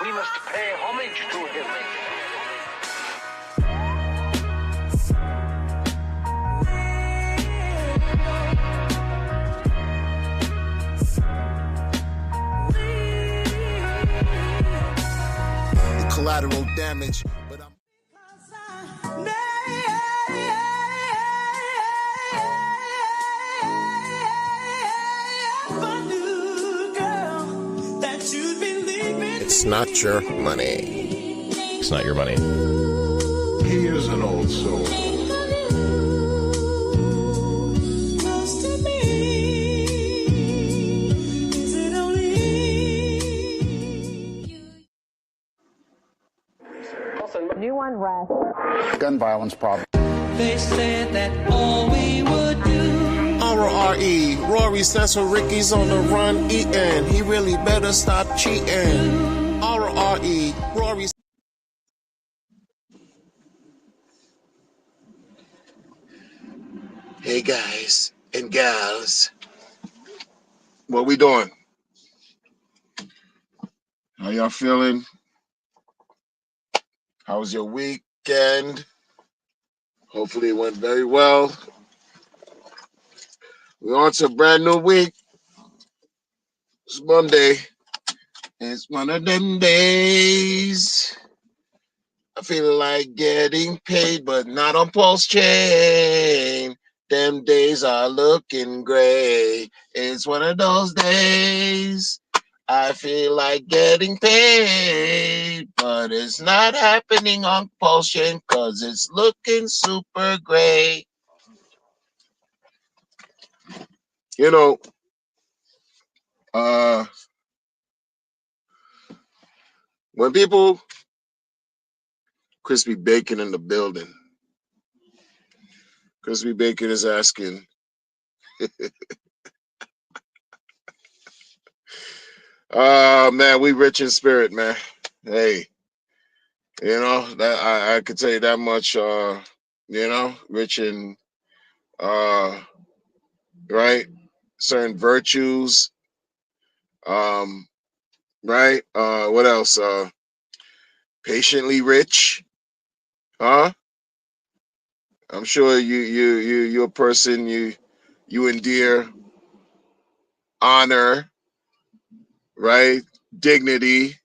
We must pay homage to him. The collateral damage, but I'm It's not your money. It's not your money. He is an old soul. New unrest. Gun violence problem. They said that all we would do. R-O-R-E, Rory stands for Ricky's on the run eating. He really better stop cheating. R-O-R-E, Rory. Hey guys and gals, what we doing? How y'all feeling? How was your weekend? Hopefully it went very well. We're on to a brand new week. It's Monday. It's one of them days. I feel like getting paid, but not on Pulse Chain. Them days are looking gray. It's one of those days. I feel like getting paid, but it's not happening on Pulse Chain because it's looking super gray. You know, when people, Crispy Bacon in the building. Crispy Bacon is asking, man, we rich in spirit, man. Hey, you know, that I could tell you that much, you know, rich in, right, certain virtues, right, what else, patiently rich, huh? I'm sure you're a person, you endear honor, right, dignity,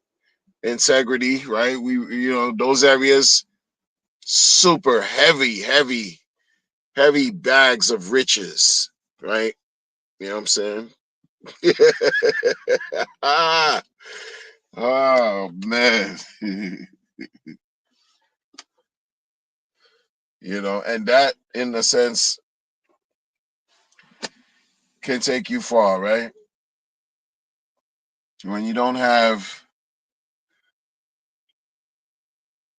integrity, right? We, you know, those areas, super heavy bags of riches, right? You know what I'm saying? Oh man. You know, and that in a sense can take you far, right? When you don't have,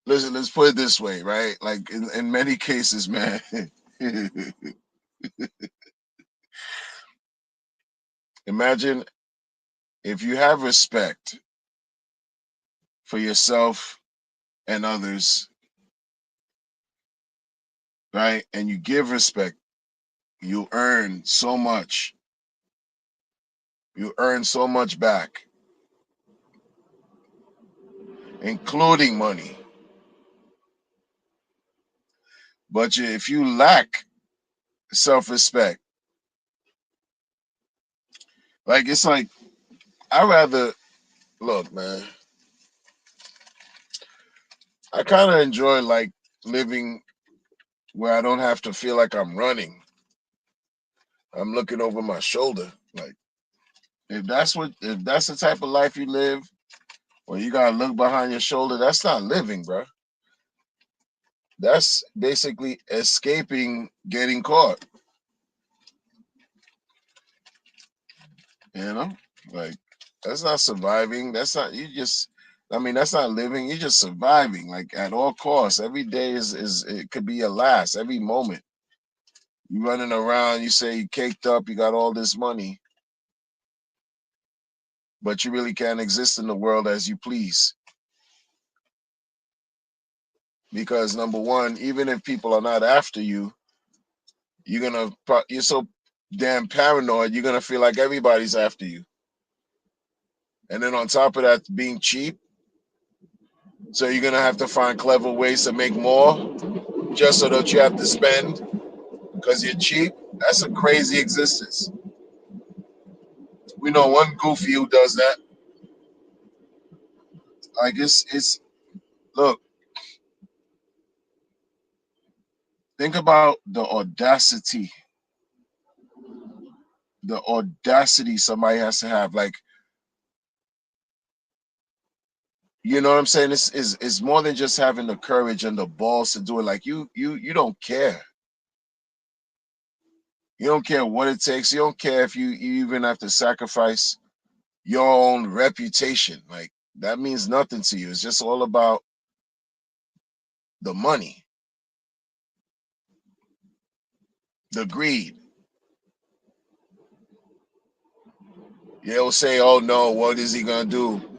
listen, let's put it this way, right? Like in many cases, man. Imagine if you have respect for yourself and others, right? And you give respect, you earn so much. You earn so much back, including money. But if you lack self-respect, like it's like, I rather, look, man, I kind of enjoy like living where I don't have to feel like I'm running. I'm looking over my shoulder. Like if that's the type of life you live, where you gotta look behind your shoulder, that's not living, bro. That's basically escaping getting caught. You know, like that's not surviving. That's not, you just, I mean, that's not living. You're just surviving, like at all costs. Every day is it could be your last. Every moment you running around, you say you caked up, you got all this money, but you really can't exist in the world as you please. Because number one, even if people are not after you, you're so damn paranoid, you're gonna feel like everybody's after you. And then on top of that, being cheap, So you're gonna have to find clever ways to make more just so that you have to spend because you're cheap. That's a crazy existence. We know one goofy who does that. Like it's look, think about the audacity somebody has to have. Like, you know what I'm saying? This is more than just having the courage and the balls to do it. Like you don't care. You don't care what it takes. You don't care if you even have to sacrifice your own reputation. Like that means nothing to you. It's just all about the money, the greed. They'll say, "Oh no, what is he gonna do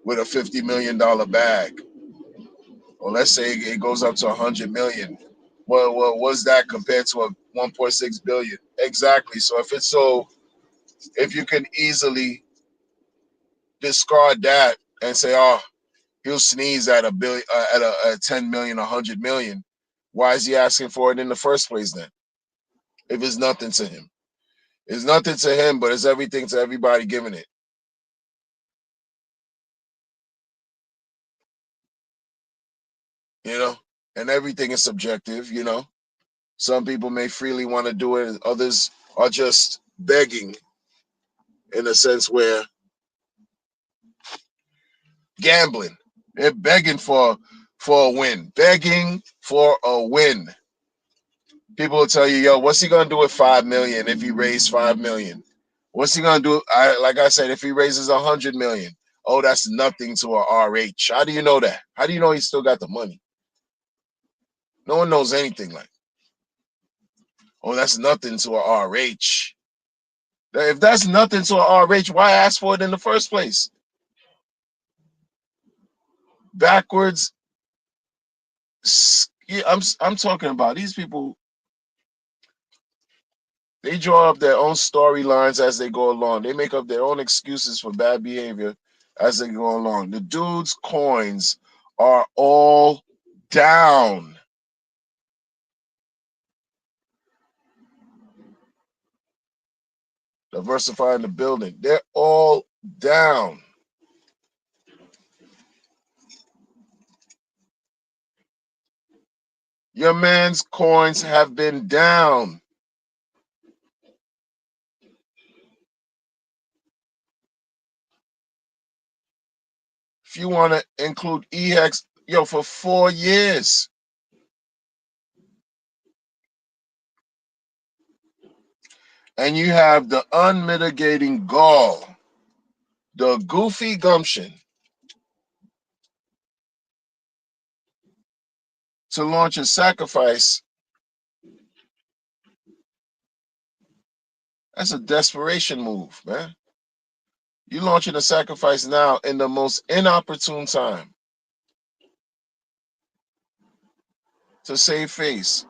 with a $50 million bag?" Or let's say it goes up to 100 million. Well, what's that compared to a 1.6 billion? Exactly. So if you can easily discard that and say, "Oh, he'll sneeze at a billion, at a 10 million, 100 million," why is he asking for it in the first place then? If it's nothing to him, it's nothing to him, but it's everything to everybody giving it. You know, and everything is subjective. You know, some people may freely want to do it, others are just begging in a sense where gambling. They're begging for a win, begging for a win. People will tell you, "Yo, what's he gonna do with 5 million if he raised 5 million? What's he gonna do?" Like I said, if he raises 100 million, oh, that's nothing to a RH. How do you know that? How do you know he still got the money? No one knows anything like. Oh, that's nothing to a RH. If that's nothing to a RH, why ask for it in the first place? Backwards. Yeah, I'm talking about these people. They draw up their own storylines as they go along. They make up their own excuses for bad behavior as they go along. The dude's coins are all down. Diversifying the building. They're all down. Your man's coins have been down. If you want to include EX, yo, for 4 years. And you have the unmitigating gall, the goofy gumption to launch a sacrifice. That's a desperation move, man. You launching a sacrifice now in the most inopportune time to save face.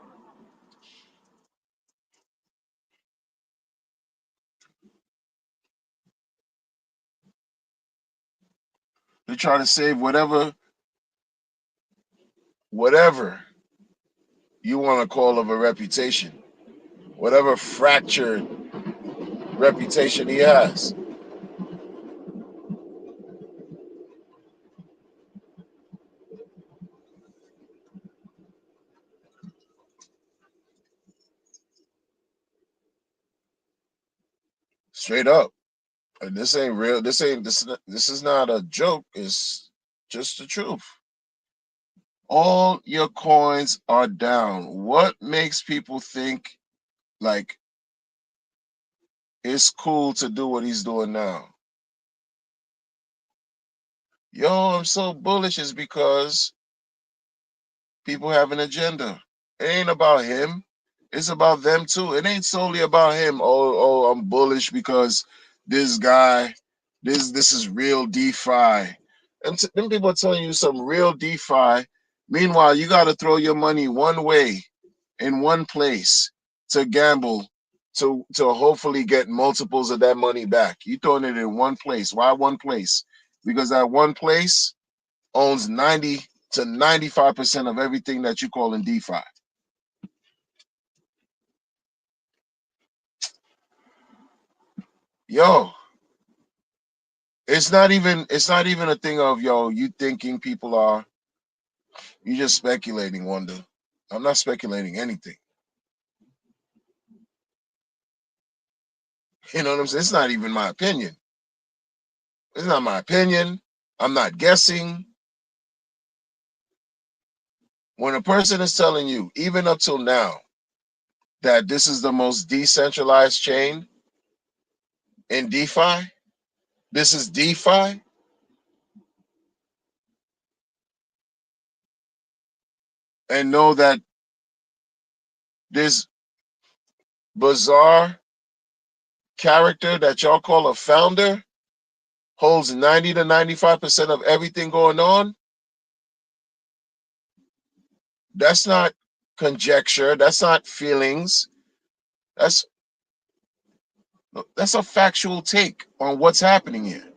You try to save whatever you want to call of a reputation, whatever fractured reputation he has. Straight up. And this ain't real. This is not a joke. It's just the truth. All your coins are down. What makes people think like it's cool to do what he's doing now? Yo, I'm so bullish is because people have an agenda. It ain't about him. It's about them too. It ain't solely about him. Oh, I'm bullish because this guy, this is real DeFi. And them people are telling you some real DeFi. Meanwhile, you got to throw your money one way in one place to gamble to hopefully get multiples of that money back. You throwing it in one place. Why one place? Because that one place owns 90 to 95% of everything that you call in DeFi. Yo, it's not even a thing of you thinking people are, you just speculating, Wonder. I'm not speculating anything. You know what I'm saying? It's not even my opinion. It's not my opinion. I'm not guessing. When a person is telling you, even up till now, that this is the most decentralized chain in DeFi, this is DeFi, and know that this bizarre character that y'all call a founder holds 90 to 95% of everything going on, that's not conjecture, that's not feelings, that's a factual take on what's happening here.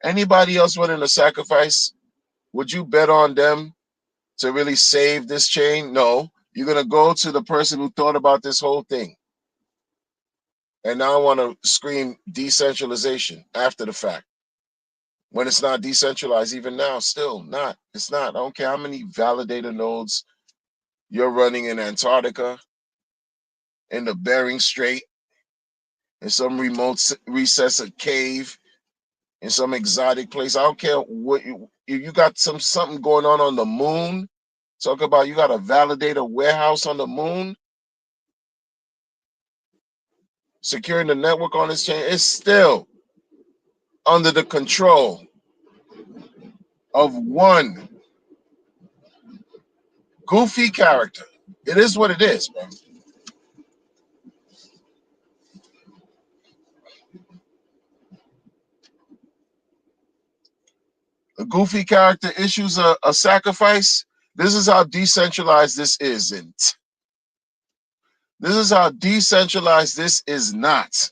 Anybody else willing to sacrifice? Would you bet on them to really save this chain? No. You're going to go to the person who thought about this whole thing. And now I want to scream decentralization after the fact. When it's not decentralized, even now, still not. It's not. I don't care how many validator nodes you're running in Antarctica, in the Bering Strait, in some remote recess of cave, in some exotic place. I don't care what if you got something going on the moon. Talk about you got a validator warehouse on the moon, securing the network on this chain. It's still under the control of one goofy character. It is what it is, bro. A goofy character issues a sacrifice. This is how decentralized this isn't. This is how decentralized this is not.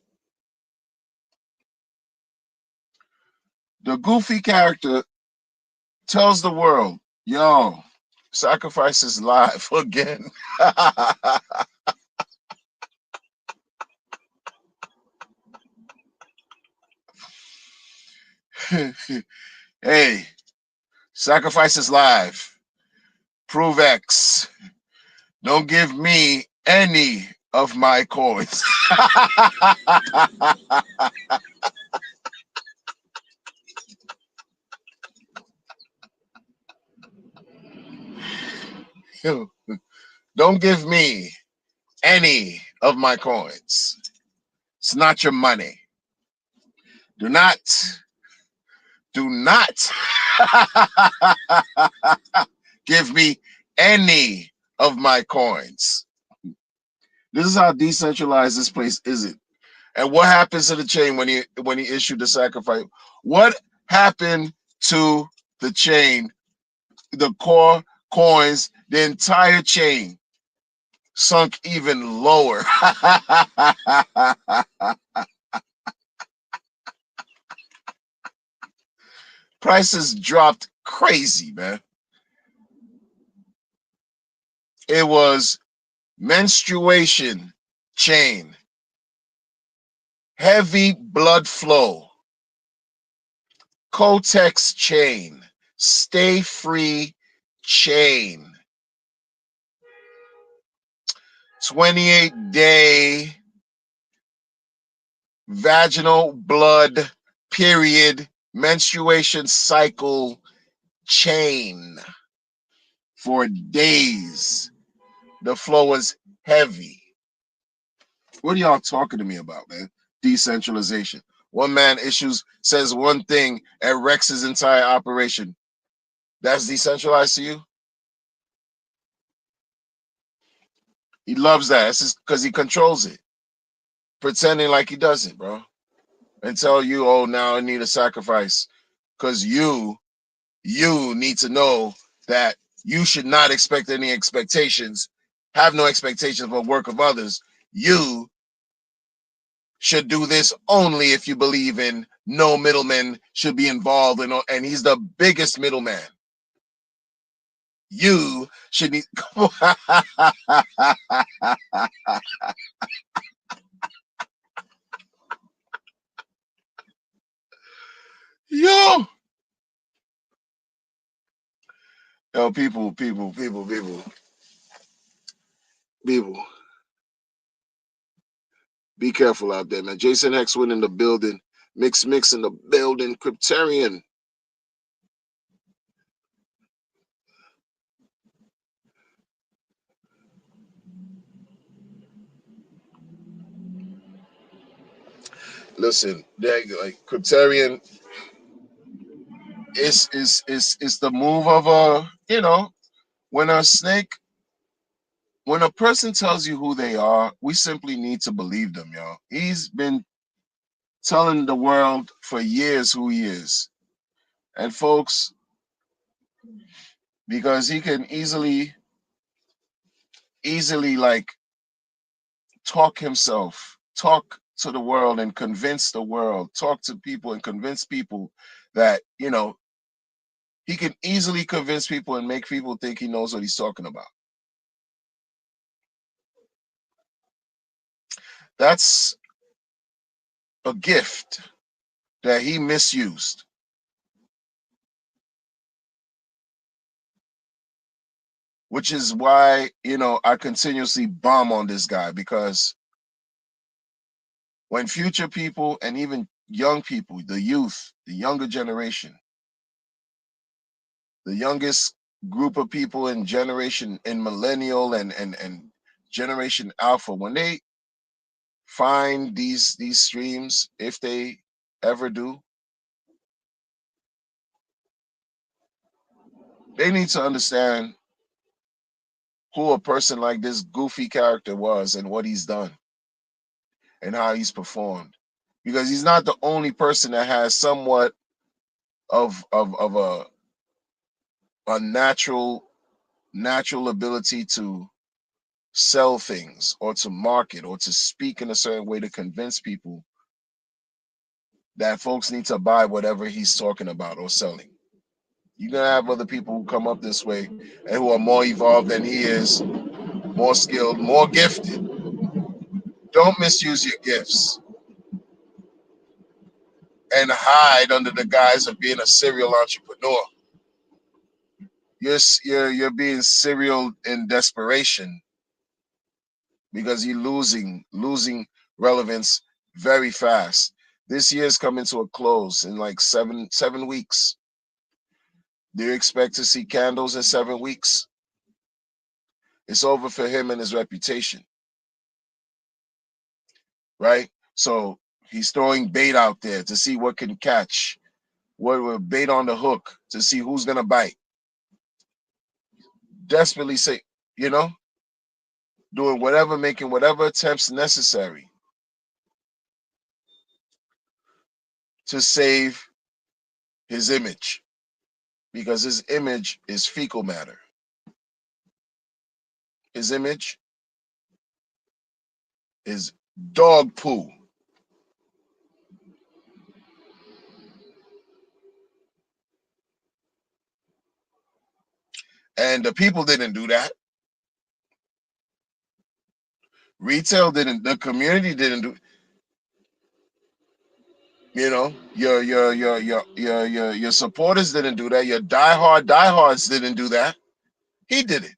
The goofy character tells the world, yo, sacrifice is live again. Hey, sacrifice is live. Prove X. Don't give me any of my coins. Don't give me any of my coins. It's not your money. Do not give me any of my coins. This is how decentralized this place isn't. And what happens to the chain when he issued the sacrifice? What happened to the chain, the core coins, the entire chain sunk even lower. Prices dropped crazy, man. It was menstruation chain, heavy blood flow, Cotex chain, stay free chain, 28-day vaginal blood period menstruation cycle chain for days. The flow was heavy. What are y'all talking to me about, man? Decentralization. One man says one thing and wrecks his entire operation. That's decentralized to you? He loves that. It's just because he controls it. Pretending like he doesn't, bro. And tell you, oh, now I need a sacrifice. Because you need to know that you should not expect any expectations, have no expectations for work of others. You should do this only if you believe in no middlemen should be involved, and he's the biggest middleman. You should need. Yo, yo, people, be careful out there, man. Jason Hexwin in the building, mix in the building, Cryptarian. Listen, like Cryptarian is the move of a, when a snake, when a person tells you who they are, we simply need to believe them, y'all. He's been telling the world for years who he is. And folks, because he can easily like talk to the world and convince the world, talk to people and convince people that, he can easily convince people and make people think he knows what he's talking about. That's a gift that he misused. Which is why, I continuously bomb on this guy, because when future people and even young people, the youth, the younger generation, the youngest group of people in generation, in millennial and generation alpha, when they find these streams, if they ever do, they need to understand who a person like this Goofy character was and what he's done and how he's performed, because he's not the only person that has somewhat of a natural ability to sell things or to market or to speak in a certain way to convince people that folks need to buy whatever he's talking about or selling. You're gonna have other people who come up this way and who are more evolved than he is, more skilled, more gifted. Don't misuse your gifts and hide under the guise of being a serial entrepreneur. You're being serial in desperation, because you're losing relevance very fast. This year's coming to a close in like seven weeks. Do you expect to see candles in 7 weeks? It's over for him and his reputation, right? So he's throwing bait out there to see what can catch, what bait on the hook to see who's gonna bite. Desperately say, doing whatever, making whatever attempts necessary to save his image, because his image is fecal matter. His image is dog poo. And the people didn't do that. Retail didn't, the community didn't do, your supporters didn't do that. Your diehards didn't do that. He did it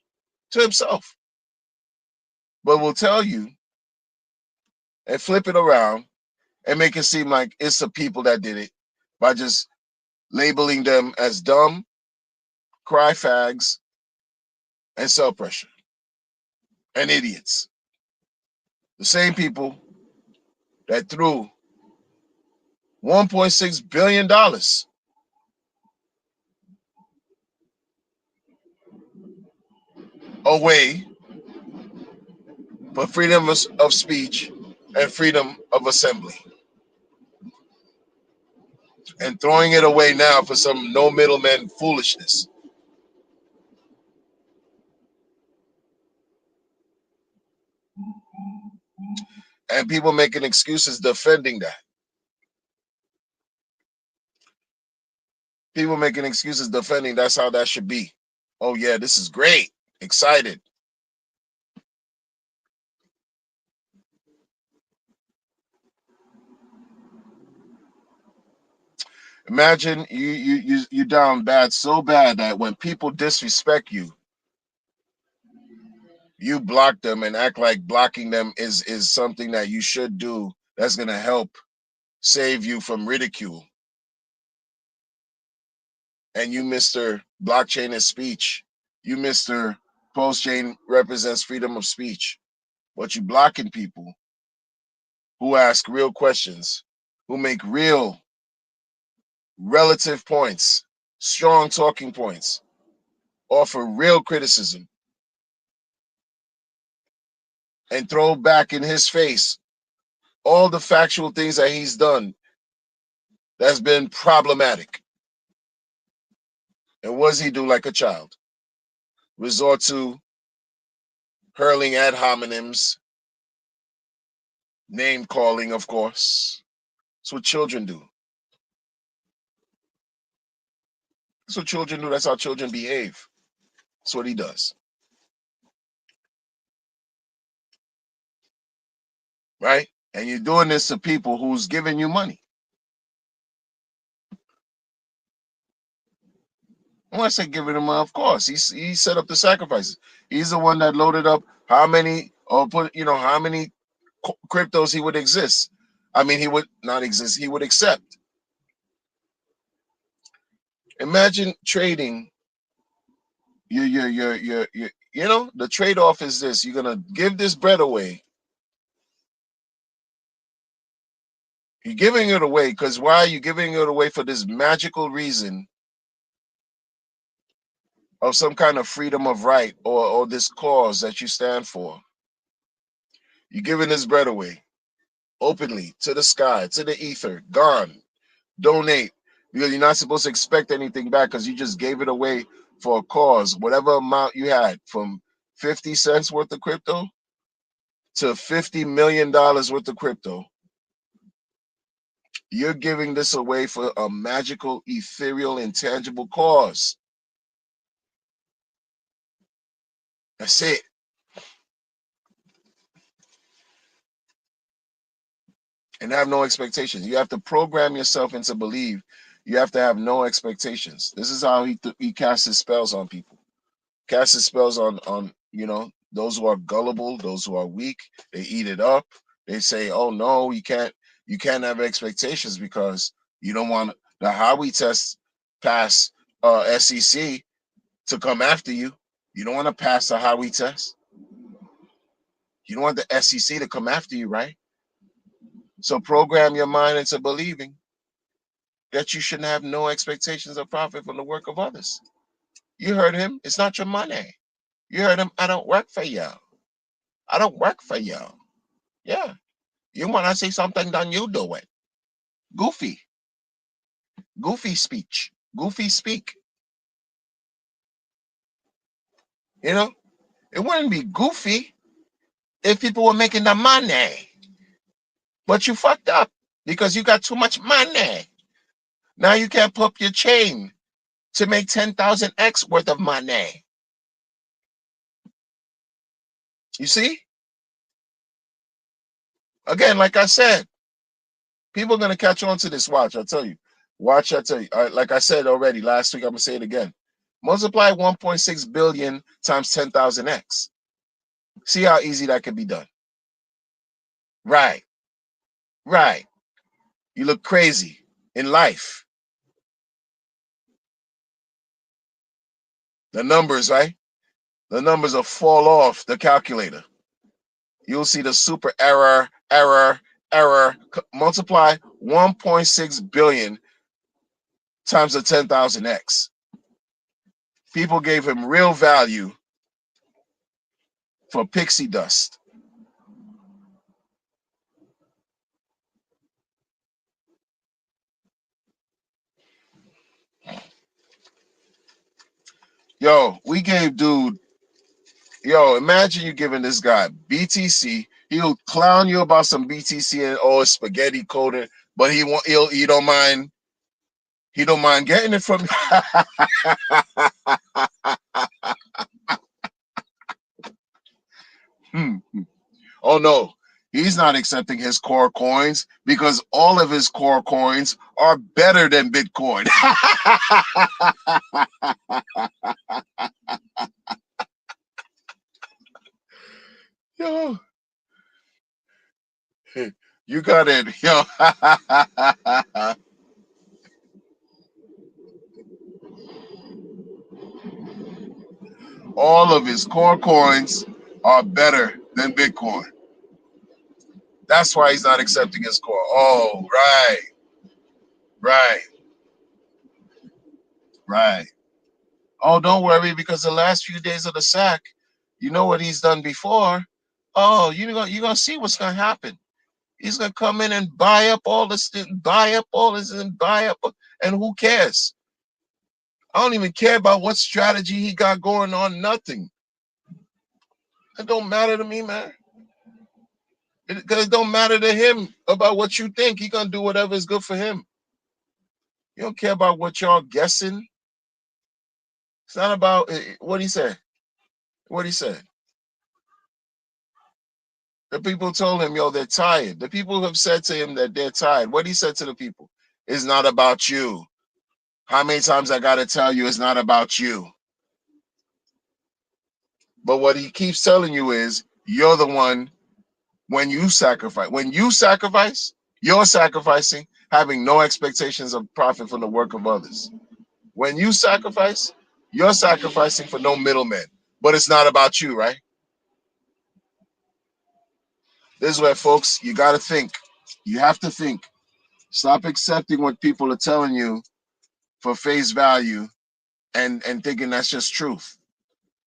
to himself. But we'll tell you and flip it around and make it seem like it's the people that did it by just labeling them as dumb, cry fags, and sell pressure, and idiots. The same people that threw $1.6 billion away for freedom of speech and freedom of assembly, and throwing it away now for some no middleman foolishness. And people making excuses defending that. People making excuses defending that's how that should be. Oh yeah, this is great. Excited. Imagine you down bad so bad that when people disrespect you, you block them and act like blocking them is something that you should do that's gonna help save you from ridicule. And you, Mr. Blockchain is speech. You, Mr. Postchain represents freedom of speech. But you blocking people who ask real questions, who make real relative points, strong talking points, offer real criticism, and throw back in his face all the factual things that he's done that's been problematic. And what does he do like a child? Resort to hurling ad hominems, name calling, of course. That's what children do. That's what children do. That's how children behave. That's what he does. Right? And you're doing this to people who's giving you money. When I say giving him, of course, he set up the sacrifices. He's the one that loaded up how many or put how many cryptos he would exist. I mean, he would not exist. He would accept. Imagine trading. The trade off is this: you're gonna give this bread away. You're giving it away because why are you giving it away for this magical reason of some kind of freedom of right or this cause that you stand for? You're giving this bread away openly to the sky, to the ether, gone. Donate because you're not supposed to expect anything back because you just gave it away for a cause. Whatever amount you had, from 50 cents worth of crypto to $50 million worth of crypto, you're giving this away for a magical, ethereal, intangible cause. That's it. And have no expectations. You have to program yourself into believe. You have to have no expectations. This is how he casts his spells on people. Casts his spells on those who are gullible, those who are weak. They eat it up. They say, "Oh no, you can't have expectations because you don't want the Howey test pass SEC to come after you. You don't want to pass the Howey test. You don't want the SEC to come after you, right? So program your mind into believing that you shouldn't have no expectations of profit from the work of others." You heard him. It's not your money. You heard him. I don't work for y'all. I don't work for y'all. Yeah. You want to say something, then you do it. Goofy. Goofy speech. Goofy speak. It wouldn't be goofy if people were making the money. But you fucked up because you got too much money. Now you can't put up your chain to make 10,000x worth of money. You see? Again, like I said, people are going to catch on to this. Watch, I tell you. Watch, I tell you. Like I said already last week, I'm going to say it again. Multiply 1.6 billion times 10,000x. See how easy that can be done. Right. Right. You look crazy in life. The numbers, right? The numbers will fall off the calculator. You'll see the super error. Multiply 1.6 billion times the 10,000x. People gave him real value for pixie dust. Yo, we gave dude Yo, imagine you giving this guy BTC. He'll clown you about some BTC and oh, it's spaghetti coated, but he don't mind. He don't mind getting it from you. Oh no, he's not accepting his core coins because all of his core coins are better than Bitcoin. Yo, you got it. Yo. All of his core coins are better than Bitcoin. That's why he's not accepting his core. Oh, right, right, right. Oh, don't worry, because the last few days of the sack, you know what he's done before. Oh, you're gonna see what's gonna happen. He's gonna come in and buy up all this, buy up all this, and buy up, and who cares? I don't even care about what strategy he got going on. Nothing. It don't matter to me, man. Because it don't matter to him about what you think. He gonna do whatever is good for him. You don't care about what y'all guessing. It's not about what he said. What he said. The people told him, yo, they're tired. The people have said to him that they're tired. What he said to the people is not about you. How many times I gotta tell you it's not about you? But what he keeps telling you is you're the one when you sacrifice. When you sacrifice, you're sacrificing, having no expectations of profit from the work of others. When you sacrifice, you're sacrificing for no middlemen. But it's not about you, right? This is where, folks, you got to think. You have to think. Stop accepting what people are telling you for face value and thinking that's just truth.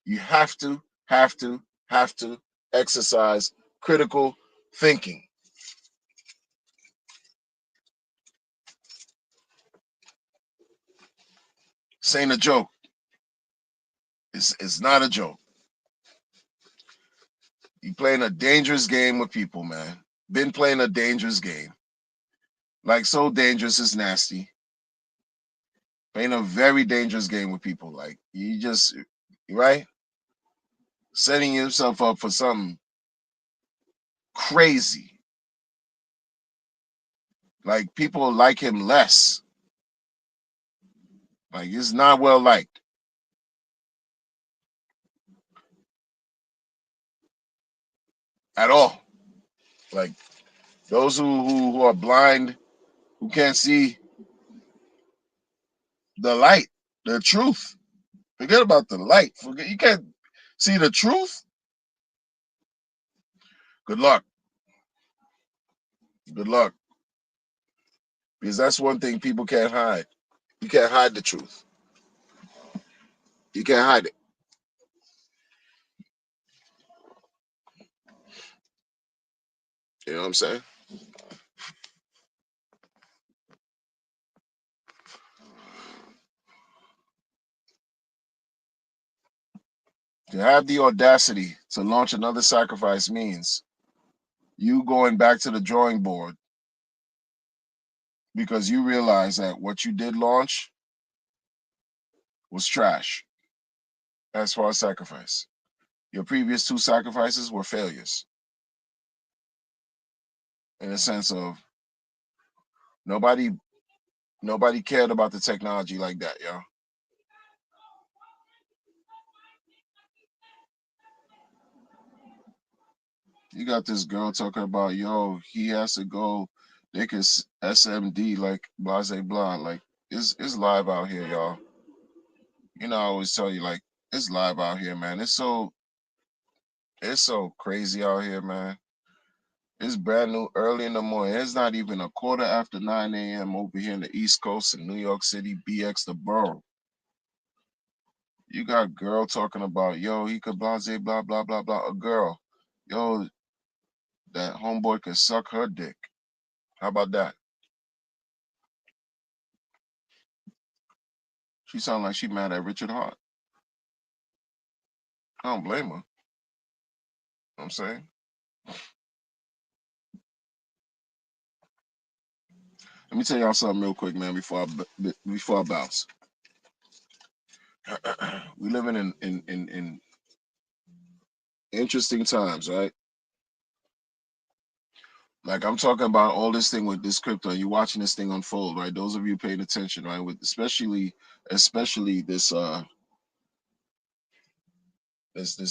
You have to exercise critical thinking. This ain't a joke. It's not a joke. You playing a dangerous game with people, man. Been playing a dangerous game. Like so dangerous is nasty. Playing a very dangerous game with people. Like you just right? Setting yourself up for something crazy. Like people like him less. Like it's not well liked at all. Like those who are blind, who can't see the light, the truth. Forget about the light. Forget you can't see the truth. Good luck. Good luck. Because that's one thing people can't hide. You can't hide the truth. You can't hide it. You know what I'm saying? To have the audacity to launch another sacrifice means you going back to the drawing board because you realize that what you did launch was trash as far as sacrifice. Your previous two sacrifices were failures in the sense of nobody cared about the technology like that, yo. You got this girl talking about, yo, he has to go, they can SMD like blah blah blah. Like it's live out here, y'all. You know, I always tell you, like, it's live out here, man. It's so crazy out here, man. It's brand new early in the morning. It's not even a quarter after 9 a.m. over here in the East Coast in New York City, BX the borough. You got girl talking about, yo, he could blah blah blah blah blah. A girl, yo, that homeboy could suck her dick. How about that? She sound like she mad at Richard Hart. I don't blame her. I'm saying? Let me tell y'all something real quick, man, before I bounce. We living in interesting times, right? Like I'm talking about all this thing with this crypto, and you watching this thing unfold, right? Those of you paying attention, right? With especially this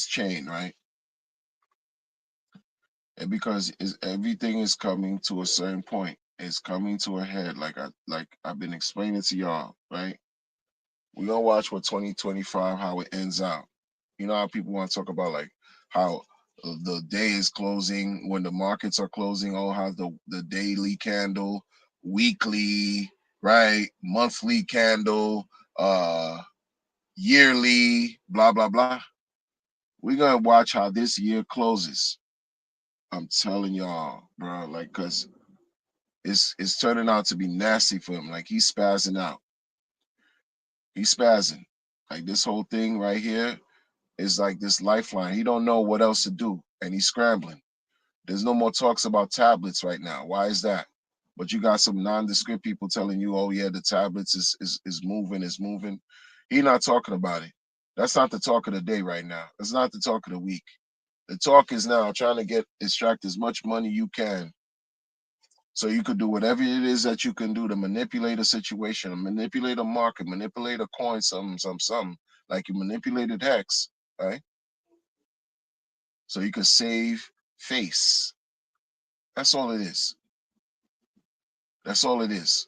chain, right? And because everything is coming to a certain point, it's coming to a head. Like I've been explaining to y'all, right? We're gonna watch what 2025 how it ends out. You know how people want to talk about like how the day is closing when the markets are closing, oh how the daily candle, weekly, right, monthly candle, yearly, blah blah blah. We're gonna watch how this year closes. I'm telling y'all, bro, like cause it's turning out to be nasty for him. Like he's spazzing out. He's spazzing. Like this whole thing right here is like this lifeline. He don't know what else to do, and he's scrambling. There's no more talks about tablets right now. Why is that? But you got some nondescript people telling you, oh yeah, the tablets is moving, is moving. He not talking about it. That's not the talk of the day right now. That's not the talk of the week. The talk is now trying to extract as much money you can so you could do whatever it is that you can do to manipulate a situation, manipulate a market, manipulate a coin, something, like you manipulated Hex, right? So you could save face. That's all it is. That's all it is.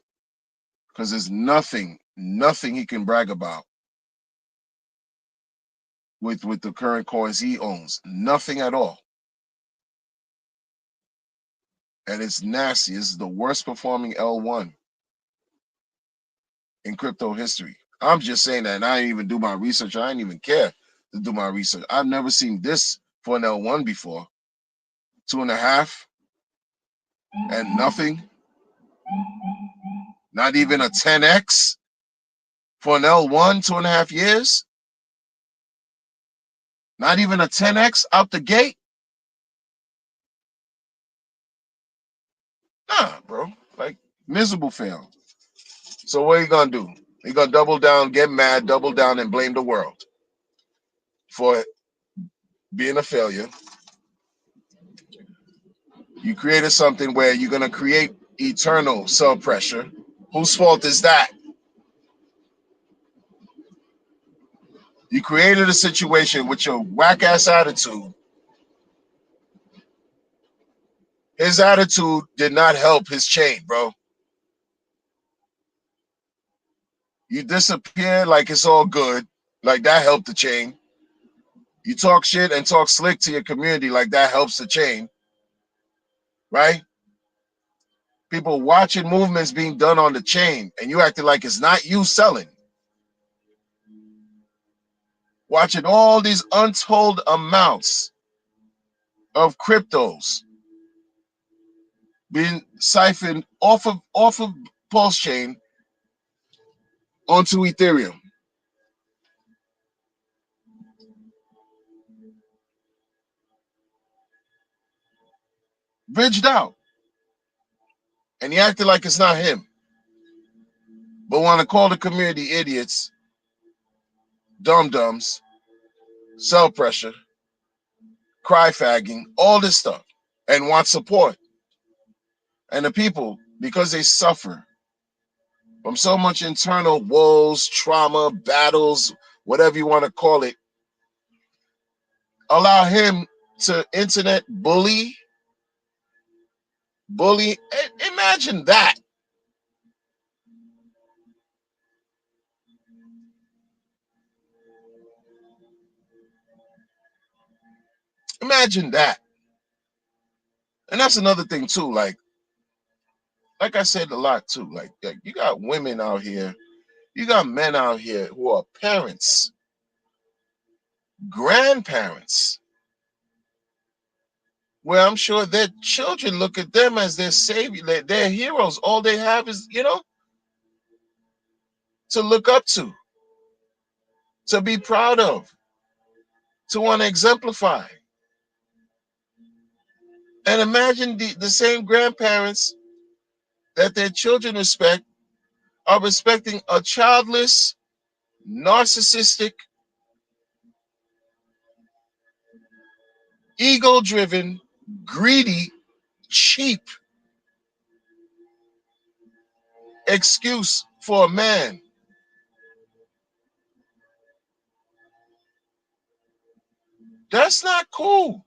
Because there's nothing he can brag about with the current coins he owns. Nothing at all. And it's nasty. This is the worst performing L1 in crypto history. I'm just saying that, and I didn't even do my research. I didn't even care to do my research. I've never seen this for an L1 before. 2.5 and nothing. Not even a 10x for an L1, 2.5 years. Not even a 10x out the gate. Nah, bro. Like miserable fail. So what are you gonna do? You're gonna double down, get mad, double down, and blame the world for being a failure. You created something where you're gonna create eternal sell pressure. Whose fault is that? You created a situation with your whack ass attitude. His attitude did not help his chain, bro. You disappear like it's all good, like that helped the chain. You talk shit and talk slick to your community like that helps the chain, right? People watching movements being done on the chain and you acting like it's not you selling. Watching all these untold amounts of cryptos being siphoned off of Pulse Chain onto Ethereum. Bridged out. And he acted like it's not him. But want to call the community idiots, dum-dums, sell pressure, cry fagging, all this stuff, and want support. And the people, because they suffer from so much internal woes, trauma, battles, whatever you want to call it, allow him to internet bully. Imagine that. Imagine that. And that's another thing too. Like I said a lot too. Like you got women out here, you got men out here who are parents, grandparents, where I'm sure their children look at them as their savior, their heroes. All they have is, to look up to be proud of, to want to exemplify. And imagine the same grandparents that their children respect are respecting a childless, narcissistic, ego-driven, greedy, cheap excuse for a man. That's not cool.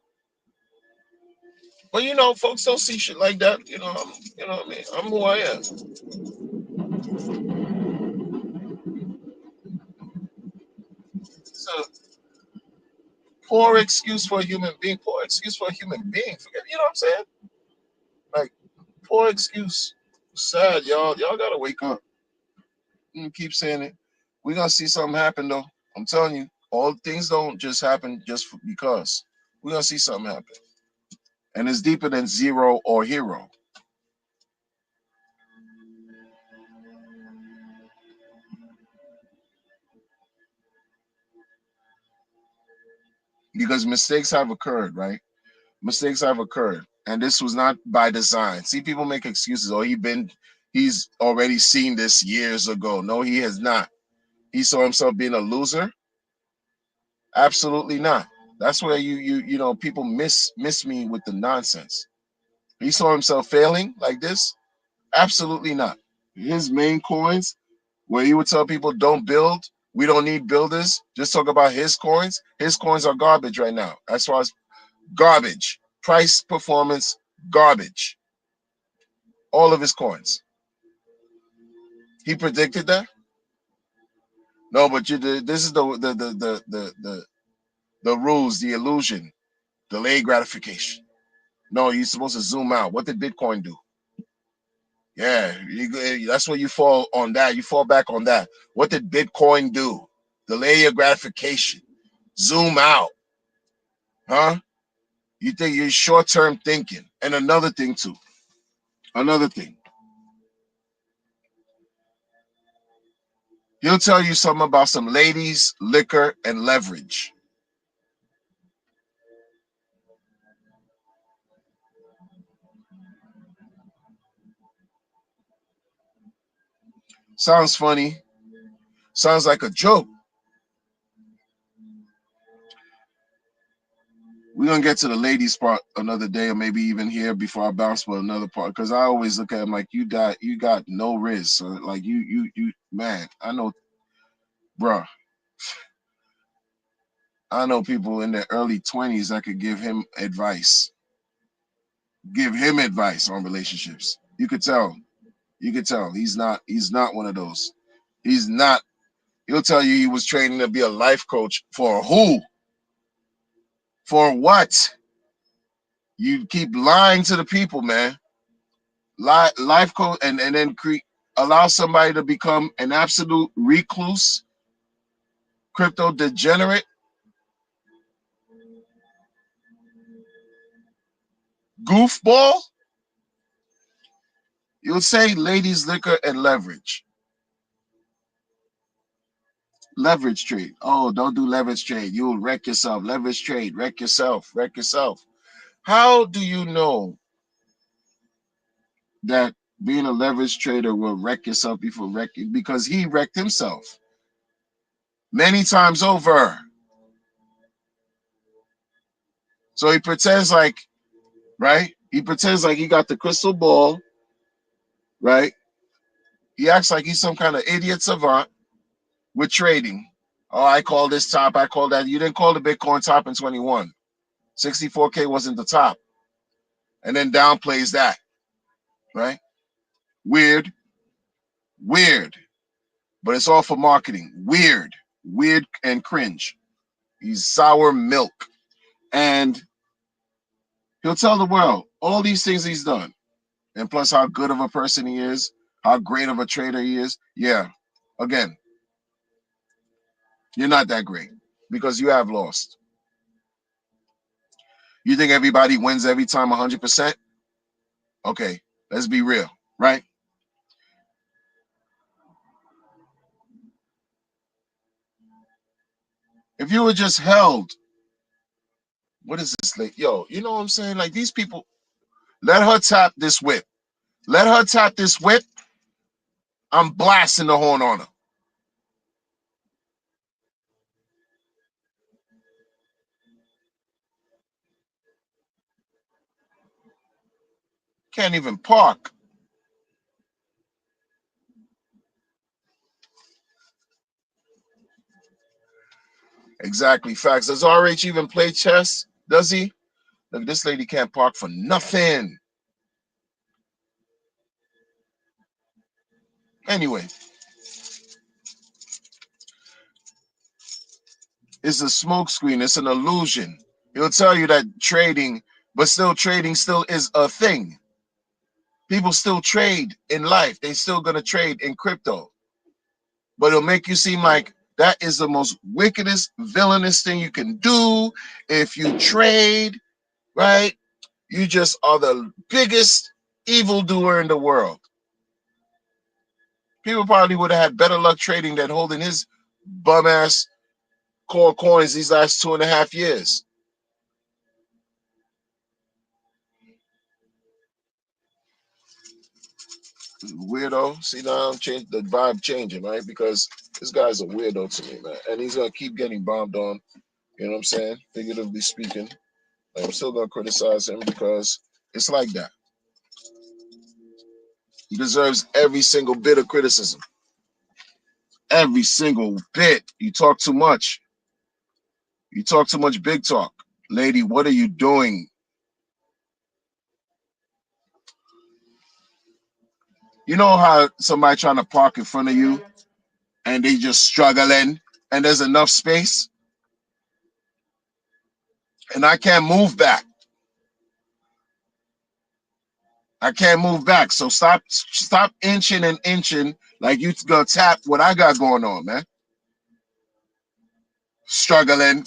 But you know, folks don't see shit like that. You know, you know what I mean? I'm who I am. It's a poor excuse for a human being. Poor excuse for a human being. Forget, you know what I'm saying? Like, poor excuse. Sad, y'all. Y'all gotta wake up. Keep saying it. We're gonna see something happen though. I'm telling you, all things don't just happen just because. We're gonna see something happen. And it's deeper than zero or hero. Because mistakes have occurred, right? Mistakes have occurred. And this was not by design. See, people make excuses. Oh, he's already seen this years ago. No, he has not. He saw himself being a loser. Absolutely not. That's where you know people miss me with the nonsense. He saw himself failing like this. Absolutely not. His main coins, where he would tell people, don't build. We don't need builders. Just talk about his coins. His coins are garbage right now. As far as garbage, price, performance, garbage. All of his coins. He predicted that. No, but this is the rules, the illusion, delayed gratification. No, you're supposed to zoom out. What did Bitcoin do? Yeah, that's where you fall on that. You fall back on that. What did Bitcoin do? Delay your gratification. Zoom out. Huh? You think you're short-term thinking. And another thing, too. Another thing. He'll tell you something about some ladies, liquor, and leverage. Sounds funny. Sounds like a joke. We're gonna get to the ladies part another day, or maybe even here before I bounce for another part. Because I always look at him like you got no risk. So like you man, I know, bruh. I know people in their early 20s that could give him advice. Give him advice on relationships. You could tell. You could tell. He's not one of those. He's not. He'll tell you he was training to be a life coach for who? For what? You keep lying to the people, man. Life coach and then allow somebody to become an absolute recluse, crypto degenerate, goofball. You'll say ladies, liquor, and leverage. Leverage trade. Oh, don't do leverage trade. You'll wreck yourself. Leverage trade. Wreck yourself. Wreck yourself. How do you know that being a leverage trader will wreck yourself before wrecking? Because he wrecked himself many times over. So he pretends like, right? He pretends like he got the crystal ball, right? He acts like he's some kind of idiot savant with trading. Oh, I call this top. I call that. You didn't call the Bitcoin top in 21. 64K wasn't the top. And then downplays that, right? Weird, weird. But it's all for marketing. Weird, weird and cringe. He's sour milk. And he'll tell the world all these things he's done. And plus how good of a person he is, how great of a trader he is. Yeah. Again, you're not that great because you have lost. You think everybody wins every time 100%? Okay, let's be real, right? If you were just held, what is this like? Yo, you know what I'm saying? Like these people, Let her tap this whip. Let her tap this whip. I'm blasting the horn on her. Can't even park. Exactly. Facts. Does RH even play chess? Does he? Look, this lady can't park for nothing. Anyway, it's a smokescreen. It's an illusion. He'll tell you that trading, but still trading still is a thing. People still trade in life. They still gonna trade in crypto. But it'll make you seem like that is the most wickedest, villainous thing you can do. If you trade, right? You just are the biggest evildoer in the world. People probably would have had better luck trading than holding his bum ass core coins these last 2.5 years. Weirdo. See, now I'm changing the vibe changing, right? Because this guy's a weirdo to me, man. And he's gonna keep getting bombed on, you know what I'm saying? Figuratively speaking. I'm still gonna criticize him because it's like that. He deserves every single bit of criticism. Every single bit. You talk too much. You talk too much big talk. Lady, what are you doing? You know how somebody trying to park in front of you and they just struggling and there's enough space and I can't move back. I can't move back. So stop inching and inching like you gonna tap what I got going on, man. Struggling.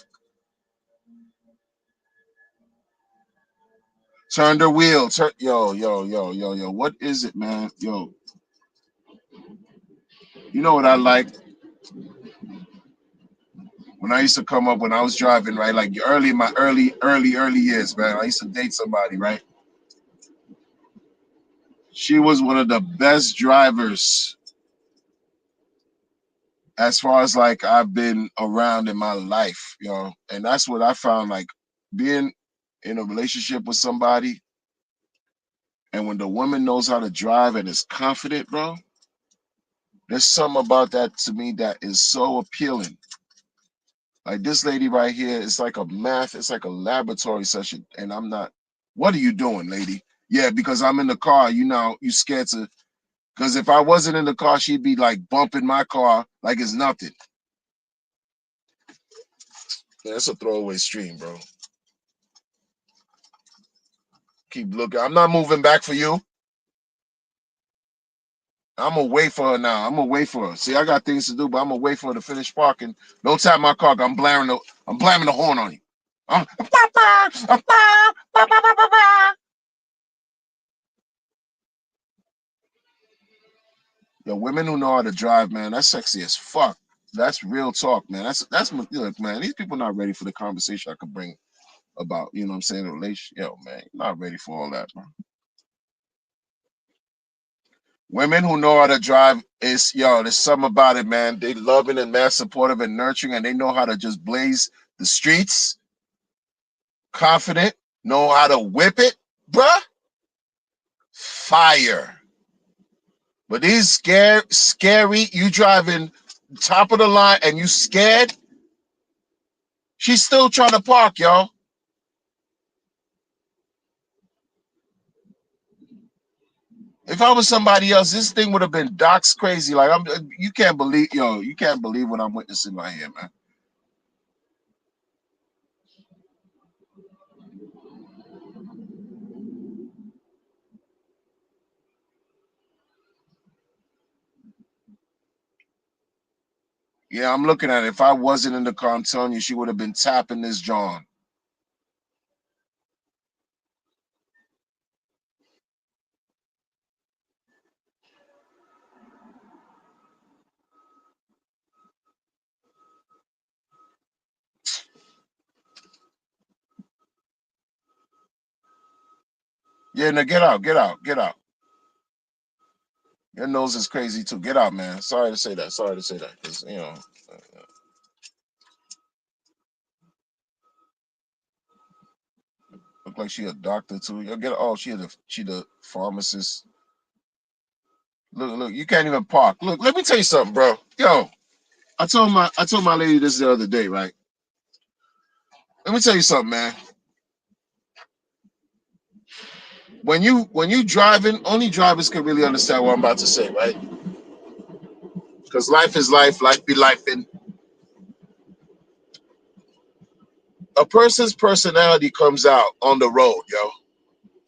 Turn the wheel. Yo. What is it, man? Yo. You know what I like? When I used to come up when I was driving, right? Like early in my early years, man. I used to date somebody, right? She was one of the best drivers as far as like I've been around in my life, you know. And that's what I found like being in a relationship with somebody and when the woman knows how to drive and is confident, bro, there's something about that to me that is so appealing. Like this lady right here is like it's like a laboratory session. And I'm not, what are you doing, lady? Yeah, because I'm in the car, you scared to, because if I wasn't in the car, she'd be like bumping my car like it's nothing. Yeah, it's a throwaway stream, bro. Keep looking. I'm not moving back for you. I'm gonna wait for her now. I'm gonna wait for her. See, I got things to do, but I'm gonna wait for her to finish parking. Don't tap my car. I'm blaring the horn on you. Yo, women who know how to drive, man, that's sexy as fuck. That's real talk, man. Look, man. These people not ready for the conversation I could bring about, you know what I'm saying, a relationship. Yo, man, you're not ready for all that, bro. Women who know how to drive there's something about it, man. They loving and man supportive and nurturing, and they know how to just blaze the streets, confident, know how to whip it, bruh. Fire. But these scary, you driving top of the line and you scared, she's still trying to park, y'all. If I was somebody else, this thing would have been docs crazy. Like you can't believe what I'm witnessing right here, man. Yeah, I'm looking at it. If I wasn't in the car, I'm telling you, she would have been tapping this John. Yeah, no, get out, get out, get out. Your nose is crazy too. Get out, man. Sorry to say that. Sorry to say that. 'Cause, look like she a doctor too. You get oh, she the pharmacist. Look, you can't even park. Look, let me tell you something, bro. Yo, I told my lady this the other day, right? Let me tell you something, man. When you driving, only drivers can really understand what I'm about to say, right? Because life is life, life be life, and a person's personality comes out on the road, yo.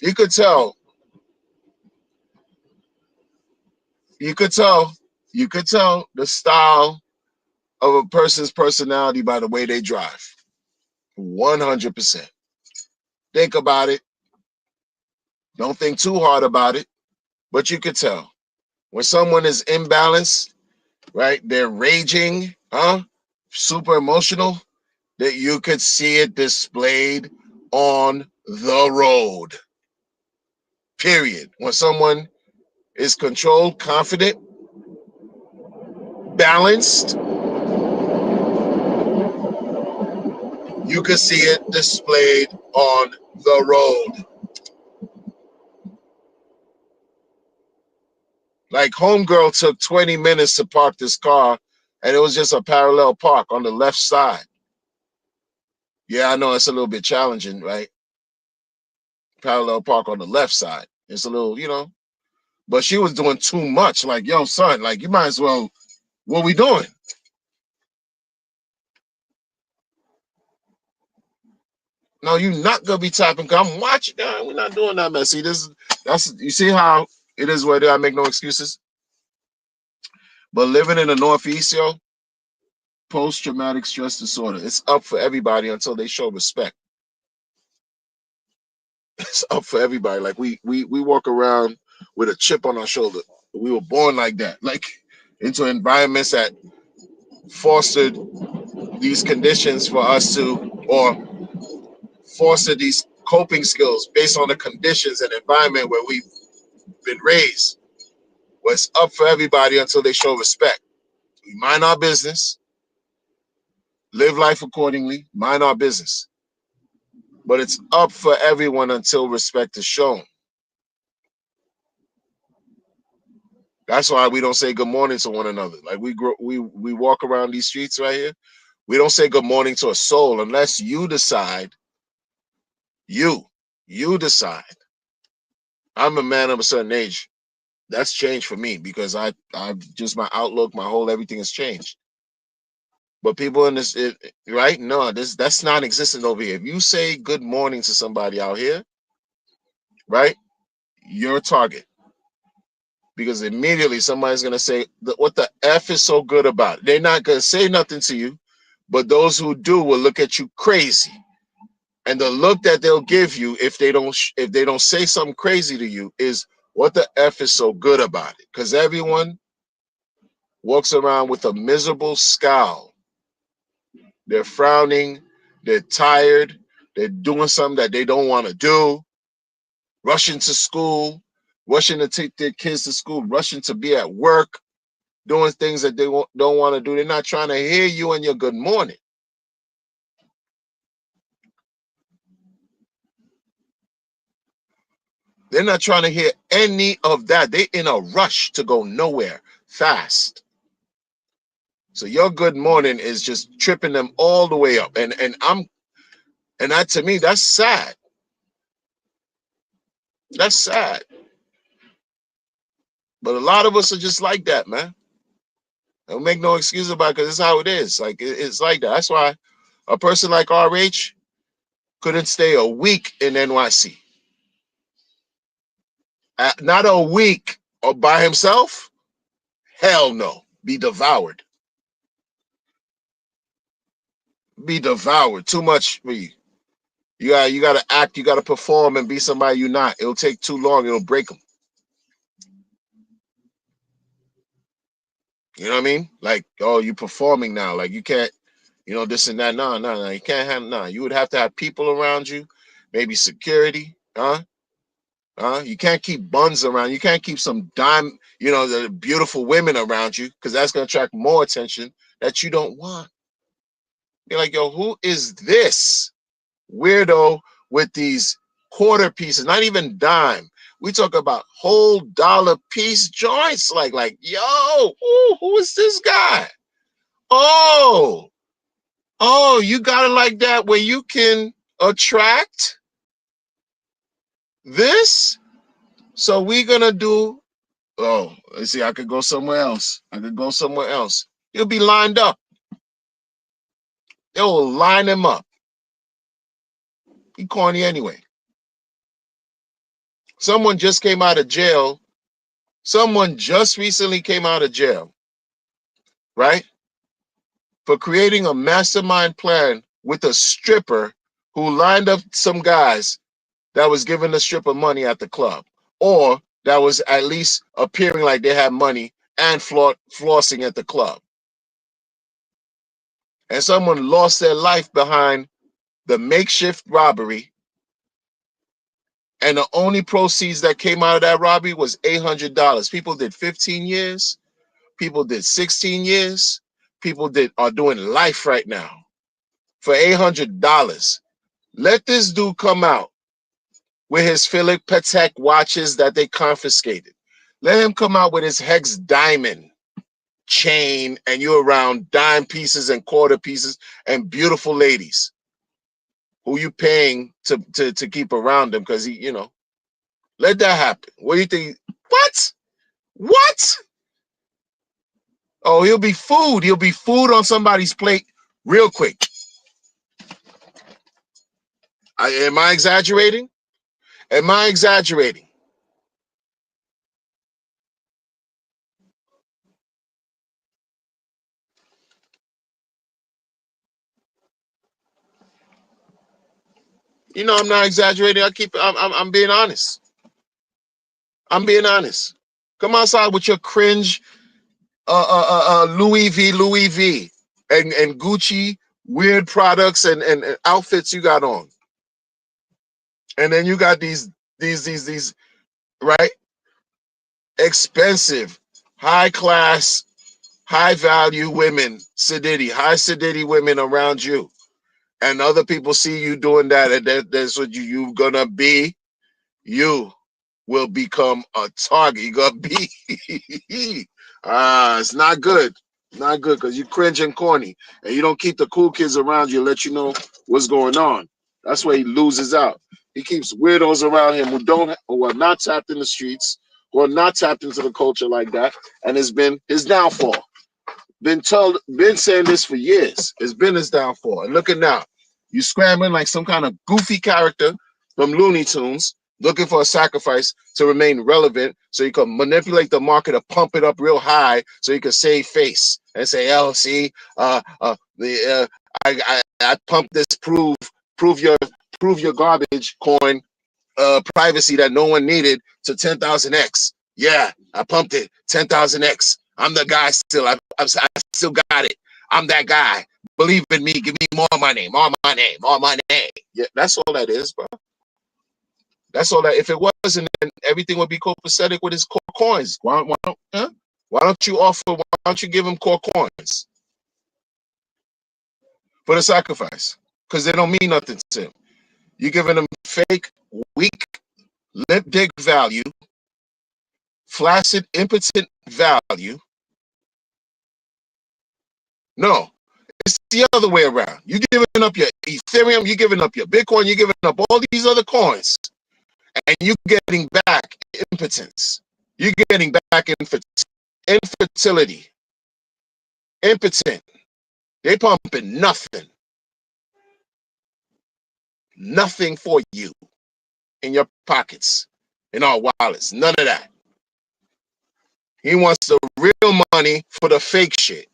You could tell, you could tell, you could tell the style of a person's personality by the way they drive. 100%. Think about it. Don't think too hard about it, but you could tell when someone is imbalanced, right? They're raging, huh? Super emotional. That you could see it displayed on the road. Period. When someone is controlled, confident, balanced, you could see it displayed on the road. Like homegirl took 20 minutes to park this car, and it was just a parallel park on the left side. Yeah, I know it's a little bit challenging, right? Parallel park on the left side. It's a little, but she was doing too much. Like, yo, son, like you might as well. What we doing? No, you're not gonna be tapping. I'm watching. We're not doing that, man. See, that's you see how it is where I make no excuses. But living in the Northeast, yo, post-traumatic stress disorder, it's up for everybody until they show respect. It's up for everybody. Like we walk around with a chip on our shoulder. We were born like that, like into environments that fostered these conditions for us to, or foster these coping skills based on the conditions and environment where we've been raised. Well, it's up for everybody until they show respect. We mind our business, live life accordingly, mind our business. But it's up for everyone until respect is shown. That's why we don't say good morning to one another. Like we walk around these streets right here. We don't say good morning to a soul unless you decide. You decide. I'm a man of a certain age. That's changed for me because I've just my outlook, my whole everything has changed. But people in right? No, that's non-existent over here. If you say good morning to somebody out here, right, you're a target because immediately somebody's gonna say, "What the f is so good about it?" They're not gonna say nothing to you, but those who do will look at you crazy. And the look that they'll give you if they don't say something crazy to you is, "What the f is so good about it?" Because everyone walks around with a miserable scowl. They're frowning, they're tired, they're doing something that they don't want to do, rushing to school, rushing to take their kids to school, rushing to be at work, doing things that they don't want to do. They're not trying to hear you and your good morning. They're not trying to hear any of that. They're in a rush to go nowhere fast. So your good morning is just tripping them all the way up. And that to me, that's sad. That's sad. But a lot of us are just like that, man. Don't make no excuse about it because it's how it is. Like it's like that. That's why a person like RH couldn't stay a week in NYC. Not a week or by himself. Hell no. Be devoured. Be devoured. Too much for you. You gotta act. You gotta perform and be somebody you're not. It'll take too long. It'll break them. You know what I mean? Like, oh, you performing now. Like you can't, this and that. No. You can't have no. You would have to have people around you, maybe security, huh? You can't keep buns around. You can't keep some dime, the beautiful women around you, because that's gonna attract more attention that you don't want. You're like, yo, who is this weirdo with these quarter pieces? Not even dime. We talk about whole dollar piece joints. Like, yo, who is this guy? Oh, you got it like that where you can attract this. So we're gonna do. Oh, let's see. I could go somewhere else. He'll be lined up. They will line him up. He corny anyway. Someone just came out of jail. Someone just recently came out of jail, right? For creating a mastermind plan with a stripper who lined up some guys that was giving the stripper money at the club, or that was at least appearing like they had money and flossing at the club. And someone lost their life behind the makeshift robbery, and the only proceeds that came out of that robbery was $800. People did 15 years. People did 16 years. People are doing life right now for $800. Let this dude come out with his Philip Patek watches that they confiscated. Let him come out with his Hex diamond chain, and you're around dime pieces and quarter pieces and beautiful ladies who you paying to keep around him because he, let that happen. What do you think? What? Oh, he'll be food. He'll be food on somebody's plate real quick. Am I exaggerating? Am I exaggerating? I'm not exaggerating. I'm being honest. I'm being honest. Come outside with your cringe Louis V and Gucci weird products and outfits you got on. And then you got these right? Expensive, high class, high value women, high sedity women around you. And other people see you doing that, and that's what you're gonna be. You will become a target. You're gonna be it's not good. Not good, because you cringe and corny, and you don't keep the cool kids around you, let you know what's going on. That's where he loses out. He keeps weirdos around him who are not tapped in the streets, who are not tapped into the culture like that, and it's been his downfall. Been saying this for years. It's been his downfall. And look at now. You scrambling like some kind of goofy character from Looney Tunes, looking for a sacrifice to remain relevant so you can manipulate the market to pump it up real high so you can save face and say, oh, see, I pumped this prove your garbage coin privacy that no one needed to 10,000x. Yeah, I pumped it 10,000x. I'm the guy still. I still got it. I'm that guy. Believe in me. Give me more money. Yeah, that's all that is, bro. That's all that. If it wasn't, then everything would be copacetic with his core coins. Why don't you offer? Why don't you give him core coins for the sacrifice? Because they don't mean nothing to him. You're giving him fake, weak, lip dick value, flaccid, impotent value. No, it's the other way around. You're giving up your Ethereum, you're giving up your Bitcoin, you're giving up all these other coins, and you're getting back impotence. You're getting back infertility. Impotent. They pumping nothing. Nothing for you in your pockets, in our wallets. None of that. He wants the real money for the fake shit.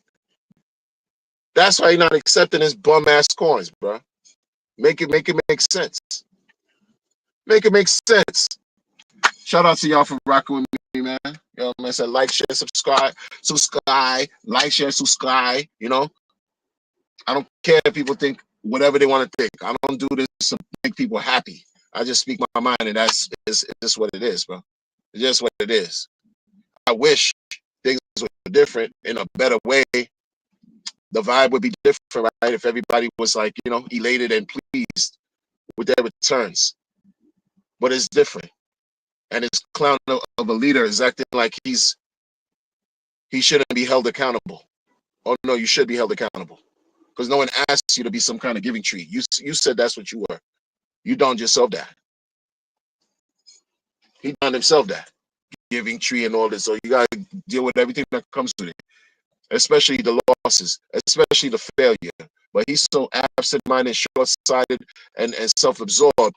That's why he's not accepting his bum ass coins, bro. Make it make sense. Make it make sense. Shout out to y'all for rocking with me, man. You know, man, said like, share, subscribe, like, share, subscribe. I don't care if people think whatever they want to think. I don't do this to make people happy. I just speak my mind, and that's it's just what it is, bro. It's just what it is. I wish things were different in a better way. The vibe would be different, right? If everybody was like, elated and pleased with their returns. But it's different. And this clown of a leader is acting like he shouldn't be held accountable. Oh no, you should be held accountable. Because no one asked you to be some kind of giving tree. You said that's what you were. You donned yourself that. He donned himself that. Giving tree and all this. So you gotta deal with everything that comes with it. Especially the losses, especially the failure. But he's so absent-minded, short-sighted, and self-absorbed.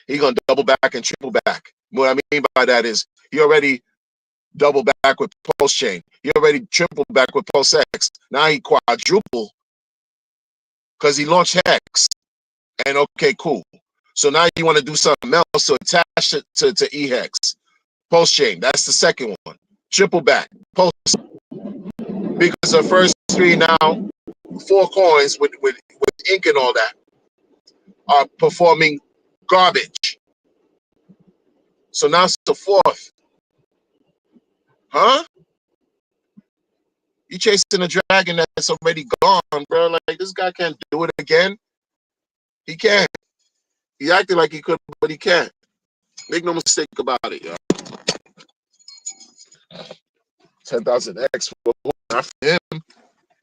He's gonna double back and triple back. What I mean by that is he already double back with Pulse Chain. He already triple back with Pulse X. Now he quadruple because he launched Hex. And okay, cool. So now you want to do something else to attach it to EHEX. Pulse Chain, that's the second one. Triple back, Pulse. Because the first three now, 4 coins with ink and all that are performing garbage. So now it's the fourth. Huh? You chasing a dragon that's already gone, bro. Like, this guy can't do it again. He can't. He acted like he could, but he can't. Make no mistake about it, yo. 10,000x for not for him.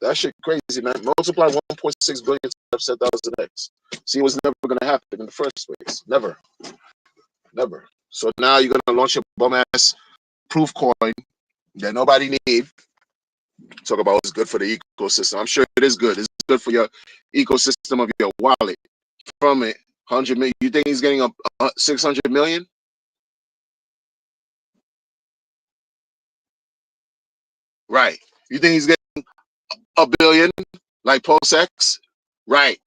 That shit crazy, man. Multiply 1.6 billion times 10,000x. See, it was never gonna happen in the first place. Never. Never. So now you're gonna launch a bum ass proof coin that nobody need. Talk about what's good for the ecosystem. I'm sure it is good. It's good for your ecosystem of your wallet. From it, 100 million. You think he's getting a 600 million? Right. You think he's getting a billion like Pulse X? Right.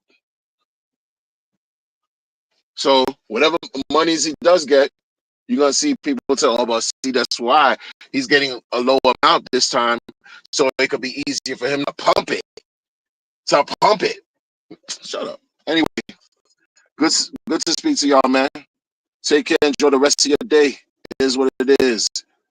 So whatever monies he does get, you're gonna see people tell, oh, but see, that's why he's getting a low amount this time, so it could be easier for him to pump it. Shut up. Anyway, good to speak to y'all, man. Take care. Enjoy the rest of your day. It is what it is.